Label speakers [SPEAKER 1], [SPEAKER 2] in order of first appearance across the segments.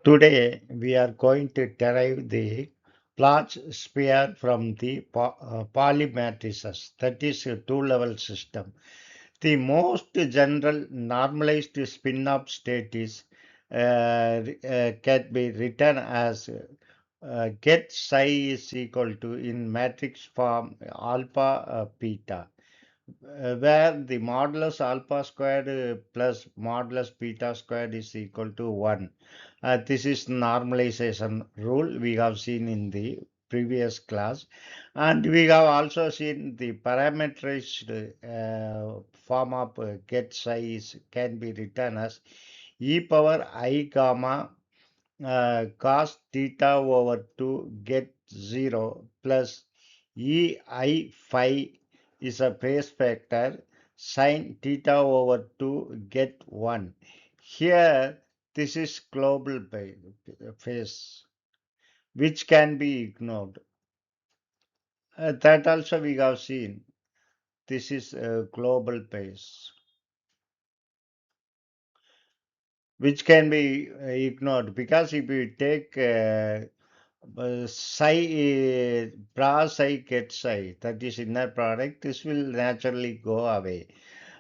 [SPEAKER 1] Today we are going to derive the Bloch sphere from the Pauli matrices, that is a two-level system. The most general normalized spin-off state is can be written as get psi is equal to in matrix form alpha beta where the modulus alpha squared plus modulus beta squared is equal to 1. This is normalization rule we have seen in the previous class, and we have also seen the parameterized form of get size can be written as e power I gamma cos theta over 2 get 0 plus e I phi is a phase factor sin theta over 2 get 1. Here this is global phase which can be ignored. That also we have seen. This is a global phase which can be ignored because if you take psi bra psi get psi, that is inner product, this will naturally go away.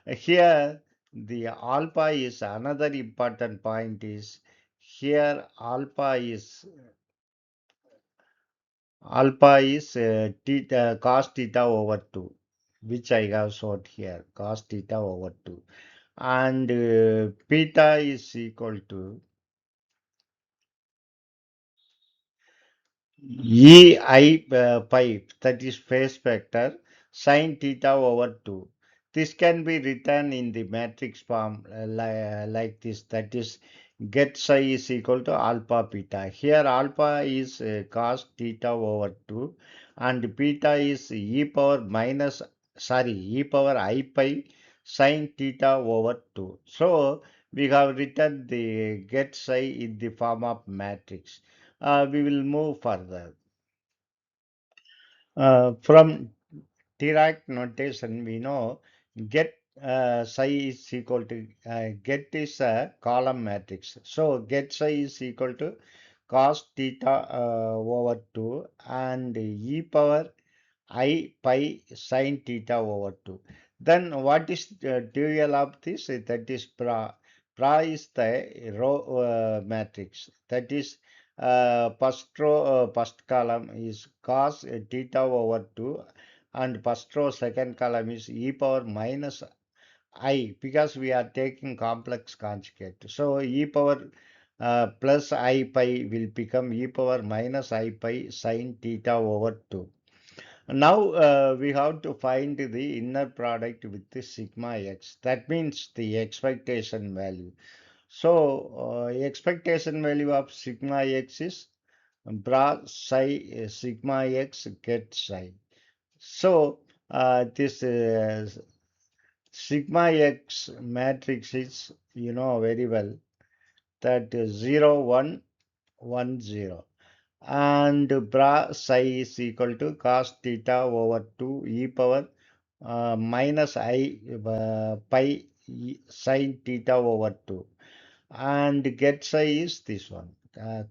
[SPEAKER 1] Here the alpha is another important point is here alpha is theta, cos theta over 2, which I have shown here, cos theta over 2, and beta is equal to ei pi, that is phase factor sin theta over 2. This can be written in the matrix form like this, that is get psi is equal to alpha beta. Here alpha is cos theta over 2 and beta is e power I pi sin theta over 2. So we have written the get psi in the form of matrix. We will move further. From Dirac notation, we know get psi is equal to get is a column matrix. So get psi is equal to cos theta over 2 and e power I pi sin theta over 2. Then what is the dual of this? That is pra. Pra is the row matrix. That is first column is cos theta over 2 and first row second column is e power minus I because we are taking complex conjugate. So e power plus I pi will become e power minus I pi sin theta over 2. Now we have to find the inner product with the sigma x. That means the expectation value. So expectation value of sigma x is bra psi sigma x get psi. So this sigma x matrix is very well that 0 1 1 0 and bra psi is equal to cos theta over 2 e power minus I pi sin theta over 2 and get psi is this one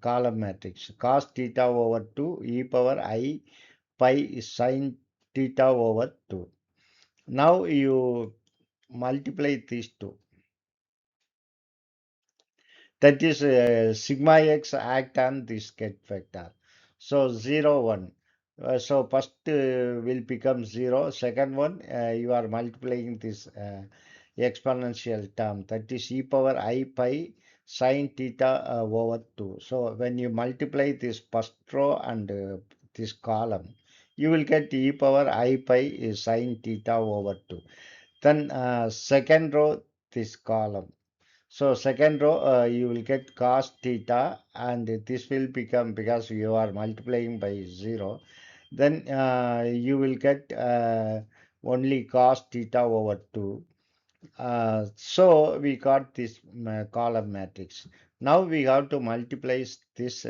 [SPEAKER 1] column matrix cos theta over 2 e power I pi sin theta over 2. Now you multiply these two, that is sigma x act on this get vector. So 0 1. So first will become 0. Second one you are multiplying this exponential term, that is e power I pi sin theta over 2. So when you multiply this first row and this column, you will get e power I pi sin theta over 2. Then second row this column, so second row, you will get cos theta, and this will become because you are multiplying by 0. Then you will get only cos theta over 2. So we got this column matrix. Now we have to multiply this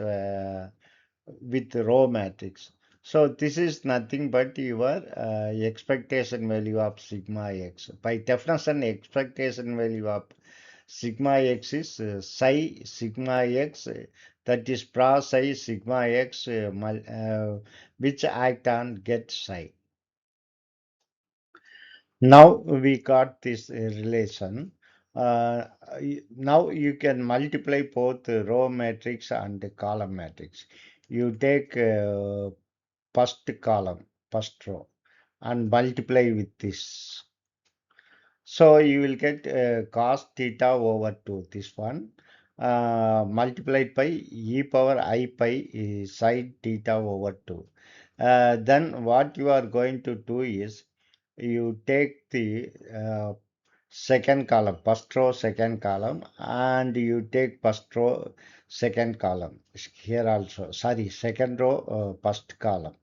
[SPEAKER 1] with row matrix. So this is nothing but your expectation value of sigma x. By definition, expectation value of sigma x is psi sigma x, that is pra psi sigma x, which act on get psi. Now we got this relation. Now you can multiply both row matrix and column matrix. You take first column, first row, and multiply with this. So you will get cos theta over 2, this one, multiplied by e power I pi sine theta over 2. Then what you are going to do is you take the second column, first row, second column, and you take first row, second column. Here also, sorry, second row, first column.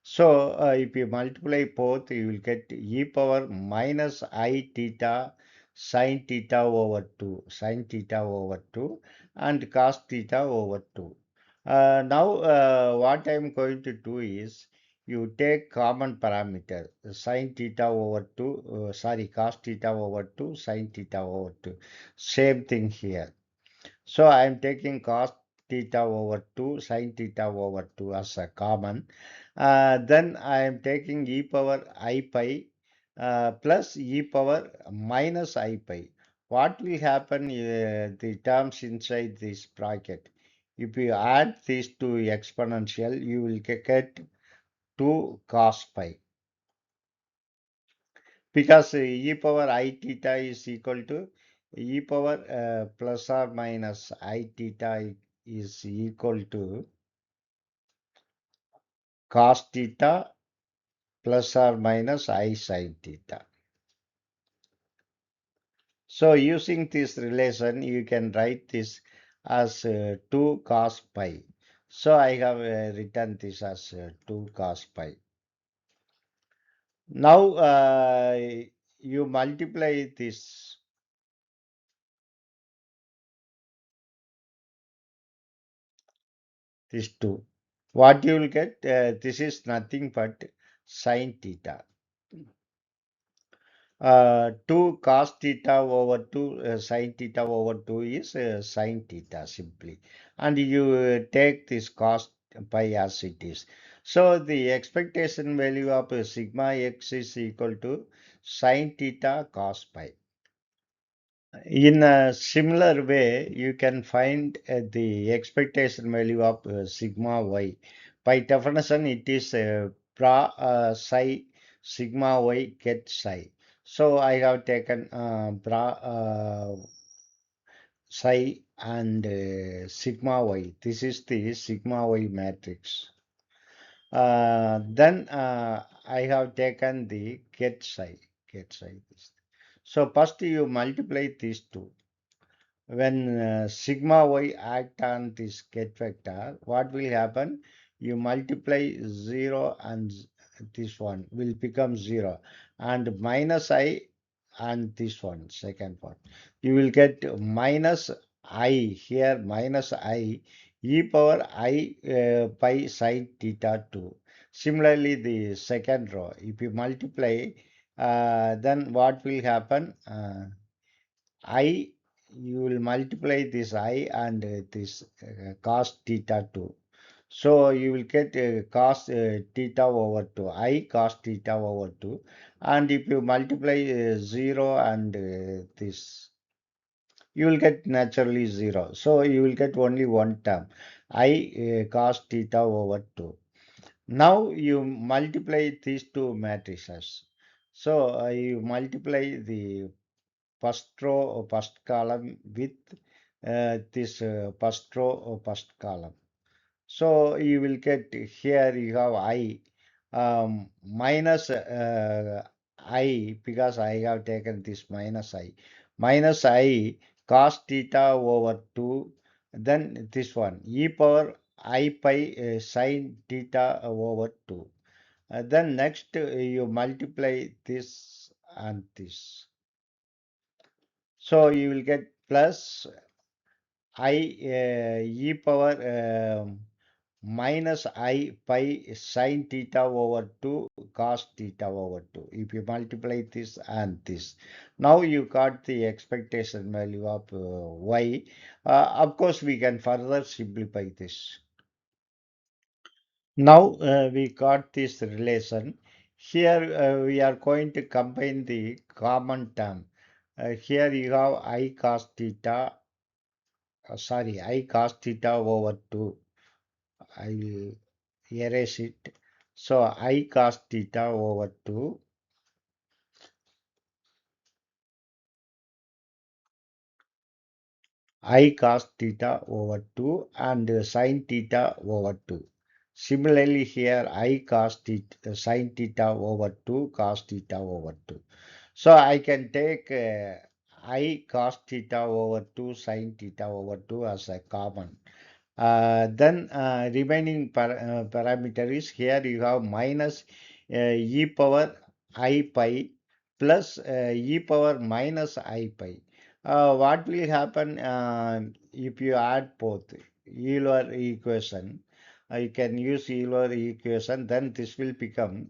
[SPEAKER 1] So if you multiply both, you will get e power minus I theta sine theta over 2, sine theta over 2, and cos theta over 2. Now what I am going to do is you take common parameter sine theta over 2, sorry, cos theta over 2, sine theta over 2. Same thing here. So I am taking cos theta over 2, sin theta over 2 as a common. Then I am taking e power I pi plus e power minus I pi. What will happen, the terms inside this bracket? If you add these two exponential, you will get 2 cos pi. Because e power I theta is equal to e power plus or minus I theta is equal to cos theta plus or minus I sin theta. So using this relation, you can write this as 2 cos pi. So I have written this as 2 cos pi. Now you multiply this 2. What you will get, this is nothing but sin theta. 2 cos theta over 2 sin theta over 2 is sin theta simply. And you take this cos pi as it is. So the expectation value of sigma x is equal to sin theta cos pi. In a similar way, you can find the expectation value of sigma y. By definition, it is pra psi sigma y get psi. So I have taken pra psi and sigma y. This is the sigma y matrix. Then I have taken the get psi. Get psi. So first you multiply these two. When sigma y act on this get vector, what will happen? You multiply 0 and this one will become 0, and minus I and this one, second one. You will get minus I here, minus I e power I pi sin theta 2. Similarly, the second row, if you multiply, then what will happen? I, you will multiply this I and this cos theta 2. So you will get cos theta over 2, I cos theta over 2. And if you multiply 0 and this, you will get naturally 0. So you will get only one term, I cos theta over 2. Now you multiply these two matrices. So you multiply the first row or first column with this first row or first column. So you will get here you have I minus I, because I have taken this minus I cos theta over 2, then this one e power I pi sin theta over 2. Then next you multiply this and this. So you will get plus I e power minus I pi sin theta over 2 cos theta over 2. If you multiply this and this, now you got the expectation value of y. Of course, we can further simplify this. Now we got this relation. Here we are going to combine the common term. Here you have I cos theta, I cos theta over 2. I will erase it. So I cos theta over 2, I cos theta over 2 and sin theta over 2. Similarly here I cos theta, sin theta over 2 cos theta over 2. So I can take I cos theta over 2 sin theta over 2 as a common. Then remaining parameter is here you have minus e power I pi plus e power minus I pi. What will happen if you add both Euler equation? You can use Euler equation, then this will become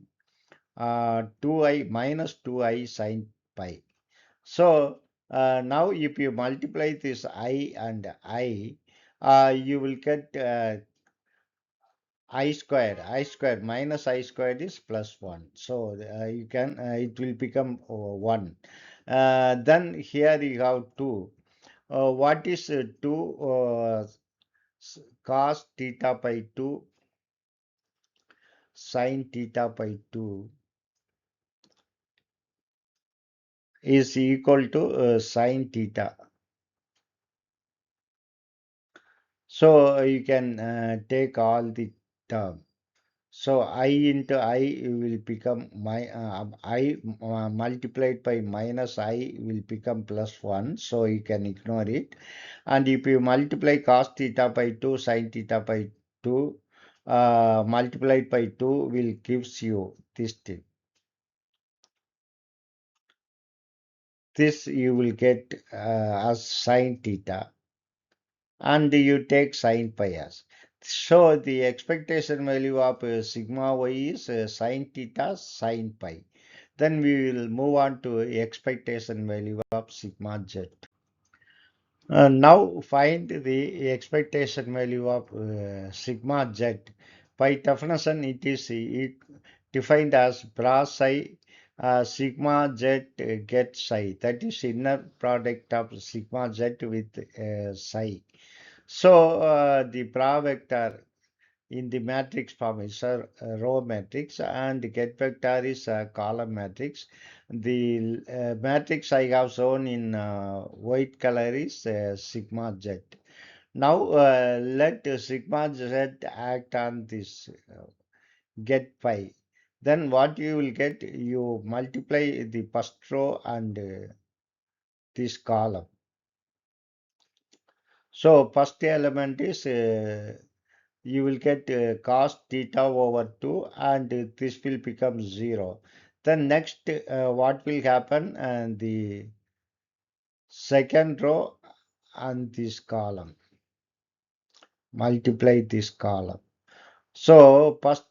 [SPEAKER 1] 2i minus 2i sin pi. So now if you multiply this I and I, you will get I squared minus I squared is plus 1. So you can it will become 1. Then here you have 2. What is 2 cos theta by 2 sin theta by 2 is equal to sin theta. So you can take all the term. So I into I will become I multiplied by minus I will become plus 1. So you can ignore it. And if you multiply cos theta by 2 sin theta by 2 multiplied by 2 will gives you this thing. This you will get as sin theta, and you take sin pi as. So the expectation value of sigma y is sin theta sin pi. Then we will move on to expectation value of sigma z. Now find the expectation value of sigma z. By definition, it is defined as bra psi sigma z get psi. That is inner product of sigma z with psi. So the bra vector in the matrix form is a row matrix and get vector is a column matrix. The matrix I have shown in white color is sigma z. Now let sigma z act on this get pi. Then what you will get, you multiply the first row and this column. So first element is you will get cos theta over 2 and this will become 0. Then next what will happen, and the second row and this column, multiply this column. So first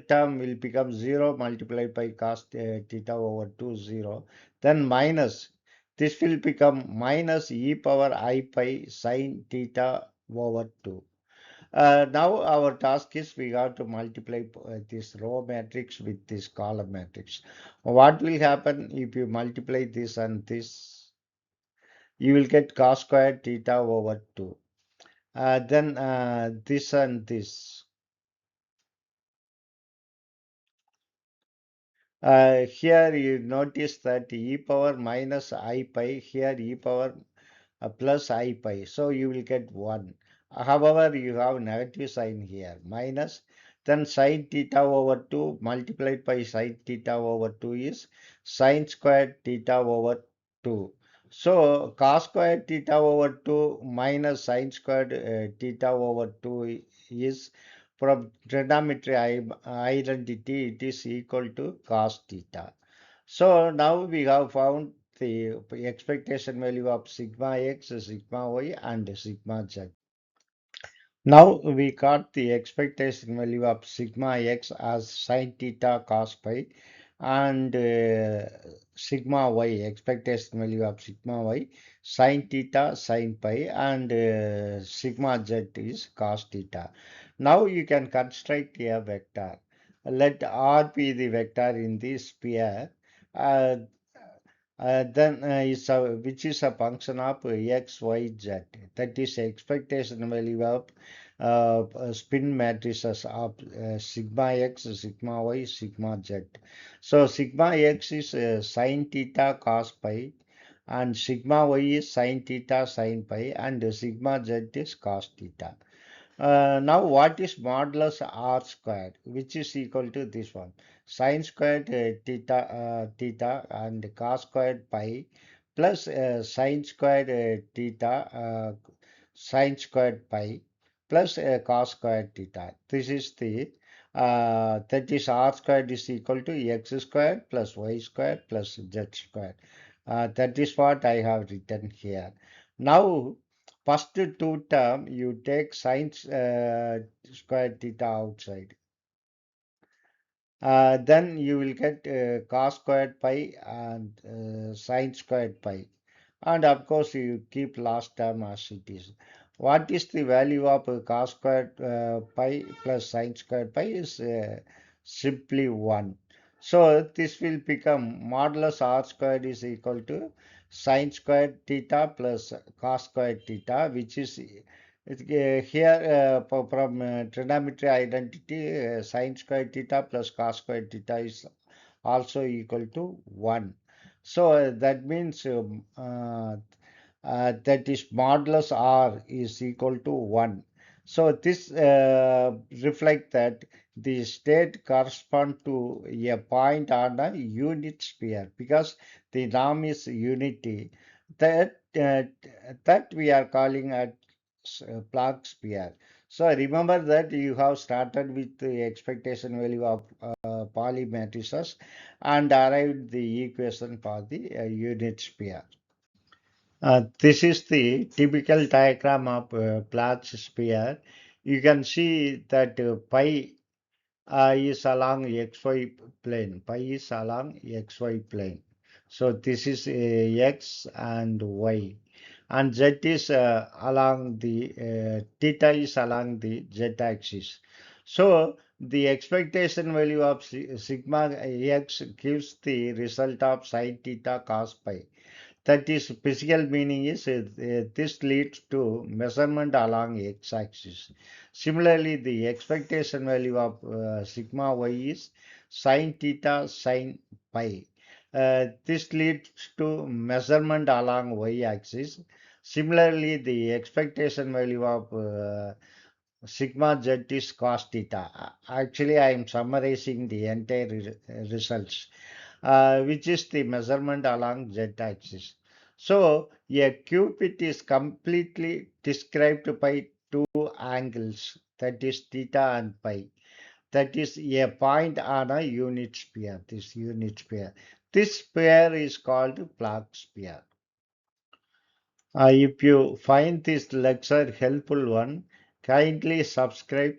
[SPEAKER 1] term will become 0 multiplied by cos theta over 2 0. Then minus, this will become minus e power I pi sin theta over 2. Now our task is we have to multiply this row matrix with this column matrix. What will happen if you multiply this and this? You will get cos squared theta over 2. Then this and this. Here you notice that e power minus I pi, here e power plus I pi. So you will get 1. However, you have negative sign here, minus. Then sin theta over 2 multiplied by sin theta over 2 is sin squared theta over 2. So cos squared theta over 2 minus sin squared theta over 2 is, from trigonometry identity, it is equal to cos theta. So now we have found the expectation value of sigma x, sigma y and sigma z. Now we got the expectation value of sigma x as sin theta cos phi and sigma y, expectation value of sigma y sin theta sin pi and sigma z is cos theta. Now you can construct a vector. Let R be the vector in this sphere. Uh, then is which is a function of x, y, z. That is expectation value of spin matrices of sigma x, sigma y, sigma z. So sigma x is sin theta cos pi, and sigma y is sin theta sin pi, and sigma z is cos theta. Now, what is modulus r squared, which is equal to this one? Sine squared theta and cos squared pi plus sine squared sine squared pi plus cos squared theta. This is the that is r squared is equal to x squared plus y squared plus z squared. That is what I have written here. Now, first two term you take sine squared theta outside. Then you will get cos squared pi and sine squared pi. And of course, you keep last term as it is. What is the value of cos squared pi plus sine squared pi is simply 1. So this will become modulus r squared is equal to sine squared theta plus cos squared theta, which is here from trigonometry identity, sine squared theta plus cos squared theta is also equal to 1. So that means that is modulus r is equal to 1. So this reflect that the state correspond to a point on a unit sphere because the norm is unity. That we are calling at Bloch sphere. So remember that you have started with the expectation value of Pauli matrices and arrived the equation for the unit sphere. This is the typical diagram of Bloch sphere. You can see that pi is along xy plane. Pi is along xy plane. So this is x and y. And z is along the theta is along the z axis. So the expectation value of sigma x gives the result of sin theta cos pi. That is physical meaning is this leads to measurement along x-axis. Similarly, the expectation value of sigma y is sin theta sin pi. This leads to measurement along y-axis. Similarly, the expectation value of sigma z is cos theta. Actually, I am summarizing the entire results, which is the measurement along z-axis. So, a qubit is completely described by two angles, that is theta and pi. That is a point on a unit sphere, this unit sphere. This sphere is called Bloch sphere. If you find this lecture helpful one, kindly subscribe,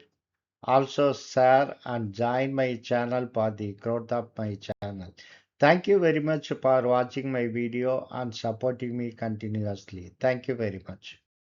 [SPEAKER 1] also share and join my channel for the growth of my channel. Thank you very much for watching my video and supporting me continuously. Thank you very much.